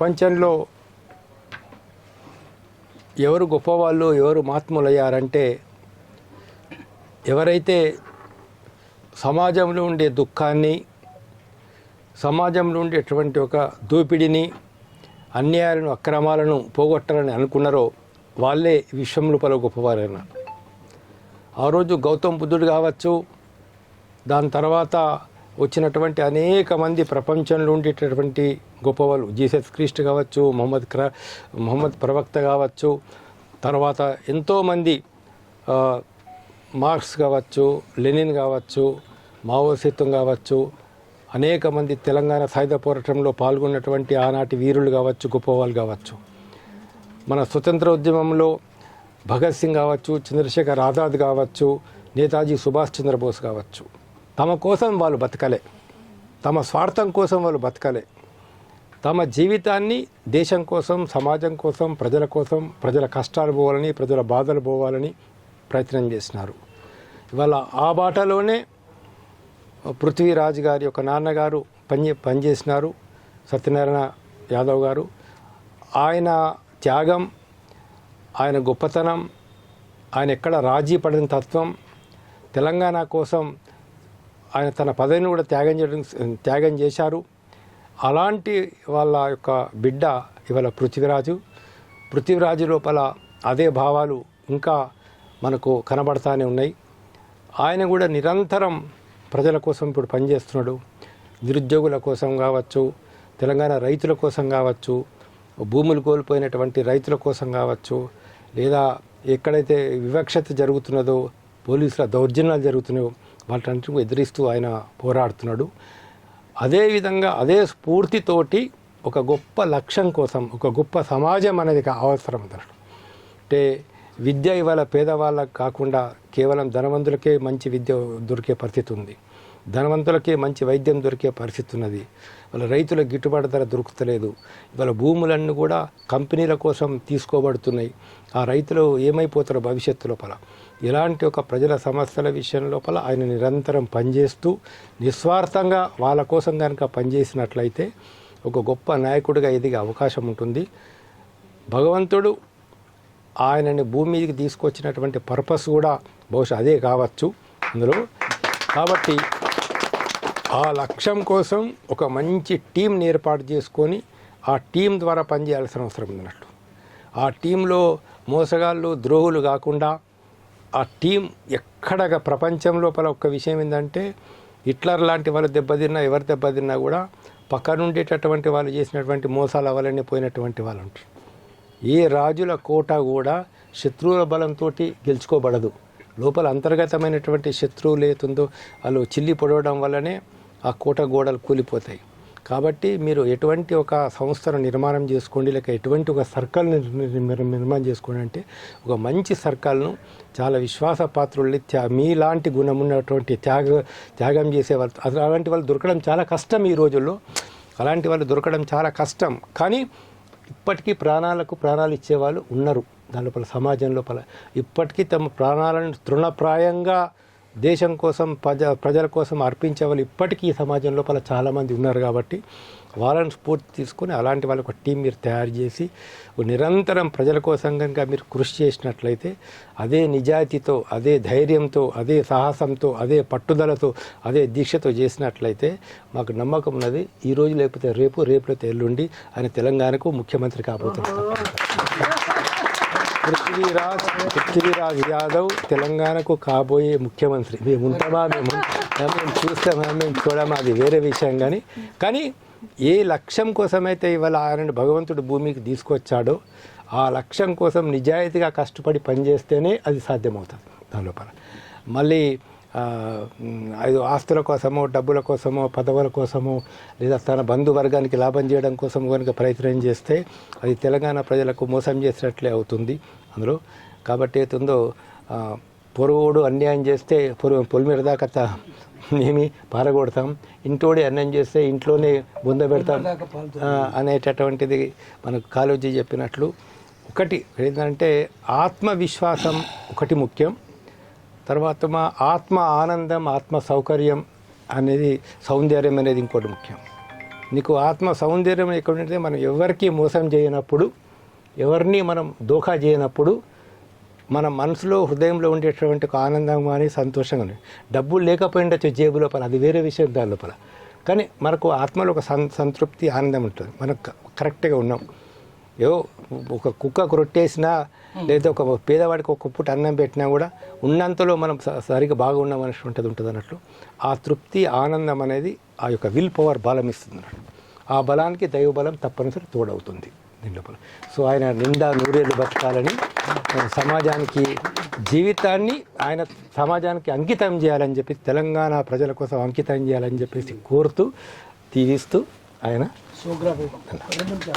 ప్రపంచంలో ఎవరు గొప్పవాళ్ళు, ఎవరు మహాత్ములయ్యారంటే ఎవరైతే సమాజంలో ఉండే దుఃఖాన్ని, సమాజంలో ఉండేటువంటి ఒక దోపిడిని, అన్యాయాలను, అక్రమాలను పోగొట్టాలని అనుకున్నారో వాళ్ళే విశ్వం లోపల గొప్పవారైనా. ఆ రోజు గౌతమ్ బుద్ధుడు కావచ్చు, దాని తర్వాత వచ్చినటువంటి అనేక మంది ప్రపంచంలో ఉండేటటువంటి గొప్పవాళ్ళు, జీసస్ క్రీస్తు కావచ్చు, మొహమ్మద్ ప్రవక్త కావచ్చు, తర్వాత ఎంతోమంది మార్క్స్ కావచ్చు, లెనిన్ కావచ్చు, మావోసేతుం కావచ్చు, అనేక మంది తెలంగాణ సాయుధ పోరాటంలో పాల్గొన్నటువంటి ఆనాటి వీరులు కావచ్చు, గొప్పవాళ్ళు కావచ్చు. మన స్వతంత్ర ఉద్యమంలో భగత్ సింగ్ కావచ్చు, చంద్రశేఖర్ ఆజాద్ కావచ్చు, నేతాజీ సుభాష్ చంద్రబోస్ కావచ్చు. తమ కోసం వాళ్ళు బతకలే, తమ స్వార్థం కోసం వాళ్ళు బతకలే. తమ జీవితాన్ని దేశం కోసం, సమాజం కోసం, ప్రజల కోసం, ప్రజల కష్టాలు పోవాలని, ప్రజల బాధలు పోవాలని ప్రయత్నం చేసినారు. ఇవాళ ఆ బాటలోనే పృథ్వీరాజ్ గారి యొక్క నాన్నగారు పనిచేసినారు, సత్యనారాయణ యాదవ్ గారు. ఆయన త్యాగం, ఆయన గొప్పతనం, ఆయన ఎక్కడ రాజీ పడిన తత్వం, తెలంగాణ కోసం ఆయన తన పదవిని కూడా త్యాగం చేశారు. అలాంటి వాళ్ళ యొక్క బిడ్డ ఇవాళ పృథ్వీరాజు లోపల అదే భావాలు ఇంకా మనకు కనబడతానే ఉన్నాయి. ఆయన కూడా నిరంతరం ప్రజల కోసం ఇప్పుడు పనిచేస్తున్నాడు. నిరుద్యోగుల కోసం కావచ్చు, తెలంగాణ రైతుల కోసం కావచ్చు, భూములు కోల్పోయినటువంటి రైతుల కోసం కావచ్చు, లేదా ఎక్కడైతే వివక్షత జరుగుతున్నదో, పోలీసుల దౌర్జన్యాలు జరుగుతున్నాయో వాటన్నిటిని ఎదిరిస్తూ ఆయన పోరాడుతున్నాడు. అదేవిధంగా అదే స్ఫూర్తితోటి ఒక గొప్ప లక్ష్యం కోసం, ఒక గొప్ప సమాజం అనేది అవసరం అన్నట్టు. అంటే విద్య ఇవాళ పేదవాళ్ళకు కాకుండా కేవలం ధనవంతులకే మంచి విద్య దొరికే పరిస్థితి ఉంది, ధనవంతులకే మంచి వైద్యం దొరికే పరిస్థితి ఉన్నది. వాళ్ళ రైతుల గిట్టుబాటు ధర దొరుకుతలేదు. ఇవాళ భూములన్నీ కూడా కంపెనీల కోసం తీసుకోబడుతున్నాయి. ఆ రైతులు ఏమైపోతారో భవిష్యత్తు లోపల. ఇలాంటి ఒక ప్రజల సమస్యల విషయం లోపల ఆయన నిరంతరం పనిచేస్తూ నిస్వార్థంగా వాళ్ళ కోసం కనుక పనిచేసినట్లయితే ఒక గొప్ప నాయకుడిగా ఎదిగే అవకాశం ఉంటుంది. భగవంతుడు ఆయనని భూమి మీదకి తీసుకొచ్చినటువంటి పర్పస్ కూడా బహుశా అదే కావచ్చు అందులో. కాబట్టి ఆ లక్ష్యం కోసం ఒక మంచి టీంని ఏర్పాటు చేసుకొని ఆ టీం ద్వారా పనిచేయాల్సిన అవసరం ఉన్నట్లు. ఆ టీంలో మోసగాళ్ళు, ద్రోహులు కాకుండా ఆ టీం ఎక్కడ ప్రపంచం లోపల ఒక్క విషయం ఏంటంటే హిట్లర్ లాంటి వాళ్ళు దెబ్బతిన్నా, ఎవరు దెబ్బతిన్నా కూడా పక్కనుండేటటువంటి వాళ్ళు చేసినటువంటి మోసాల వల్లనే పోయినటువంటి వాళ్ళు ఉంటారు. ఏ రాజుల కోట కూడా శత్రువుల బలంతో గెలుచుకోబడదు. లోపల అంతర్గతమైనటువంటి శత్రువులు ఏతుందో వాళ్ళు చిల్లి పొడవడం వల్లనే ఆ కోట గోడలు కూలిపోతాయి. కాబట్టి మీరు ఎటువంటి ఒక సంస్థను నిర్మాణం చేసుకోండి, లేక ఎటువంటి ఒక సర్కిల్ని నిర్మాణం చేసుకోండి అంటే ఒక మంచి సర్కిల్ను చాలా విశ్వాసపాత్రుల్ని, మీలాంటి గుణం ఉన్నటువంటి త్యాగం చేసేవాళ్ళు, అలాంటి వాళ్ళు దొరకడం చాలా కష్టం ఈ రోజుల్లో. అలాంటి వాళ్ళు దొరకడం చాలా కష్టం. కానీ ఇప్పటికీ ప్రాణాలు ఇచ్చేవాళ్ళు ఉన్నారు దాని లోపల, సమాజం లోపల. ఇప్పటికీ తమ ప్రాణాలను తృణప్రాయంగా దేశం కోసం, ప్రజల కోసం అర్పించే వాళ్ళు ఇప్పటికీ ఈ సమాజం లోపల చాలామంది ఉన్నారు. కాబట్టి వాళ్ళని స్ఫూర్తి తీసుకొని అలాంటి వాళ్ళకి ఒక టీం మీరు తయారు చేసి నిరంతరం ప్రజల కోసం కనుక మీరు కృషి చేసినట్లయితే, అదే నిజాయితీతో, అదే ధైర్యంతో, అదే సాహసంతో, అదే పట్టుదలతో, అదే దీక్షతో చేసినట్లయితే మాకు నమ్మకం ఉన్నది ఈరోజు లేకపోతే రేపు, రేపులైతే ఎల్లుండి ఆయన తెలంగాణకు ముఖ్యమంత్రి కాబోతున్నారు. పృథ్వీరాజ్ యాదవ్ తెలంగాణకు కాబోయే ముఖ్యమంత్రి. మేము ఉంటామా, మేము చూస్తామా, మేము చూడమా, అది వేరే విషయం. కానీ ఏ లక్ష్యం కోసమైతే ఇవాళ ఆయన భగవంతుడు భూమికి తీసుకొచ్చాడో ఆ లక్ష్యం కోసం నిజాయితీగా కష్టపడి పనిచేస్తేనే అది సాధ్యమవుతుంది. దాని లోపల మళ్ళీ ఆస్తుల కోసమో, డబ్బుల కోసమో, పదవుల కోసమో, లేదా తన బంధువర్గానికి లాభం చేయడం కోసం కనుక ప్రయత్నం చేస్తే అది తెలంగాణ ప్రజలకు మోసం చేసినట్లే అవుతుంది అందులో. కాబట్టి ఏతుందో పొరుగుడు అన్యాయం చేస్తే పొలిమేర దాకా మేము పారగొడతాం, ఇంటోడే అన్యాయం చేస్తే ఇంట్లోనే బొంద పెడతాం అనేటటువంటిది మనకు కాళోజీ చెప్పినట్లు. ఒకటి ఏంటంటే ఆత్మవిశ్వాసం ఒకటి ముఖ్యం. తర్వాత మా ఆత్మ ఆనందం, ఆత్మ సౌకర్యం అనేది, సౌందర్యం అనేది ఇంకోటి ముఖ్యం. నీకు ఆత్మ సౌందర్యం ఎక్కడ ఉంటే మనం ఎవరికి మోసం చేయనప్పుడు, ఎవరిని మనం దోఖా చేయనప్పుడు మన మనసులో హృదయంలో ఉండేటువంటి ఒక ఆనందం కానీ సంతోషంగా ఉంది. డబ్బులు లేకపోయిండొచ్చు జేబు లోపల, అది వేరే విషయం దాని లోపల, కానీ మనకు ఆత్మలో ఒక సంతృప్తి ఆనందం ఉంటుంది. మనకు కరెక్ట్గా ఉన్నాం. ఏవో ఒక కుక్కకు రొట్టేసినా లేదా ఒక పేదవాడికి ఒక పూట అన్నం పెట్టినా కూడా ఉన్నంతలో మనం సరిగా బాగా ఉన్నాం ఉంటుంది అన్నట్లు. ఆ తృప్తి ఆనందం అనేది ఆ యొక్క విల్ పవర్ బలం ఇస్తుంది అన్నట్టు. ఆ బలానికి దైవ బలం తప్పనిసరి తోడవుతుంది దీని లోపల. సో ఆయన నిండా నూరేళ్ళు బతకాలని, సమాజానికి జీవితాన్ని ఆయన సమాజానికి అంకితం చేయాలని చెప్పి, తెలంగాణ ప్రజల కోసం అంకితం చేయాలని చెప్పేసి కోరుతూ, దీవిస్తూ ఆయన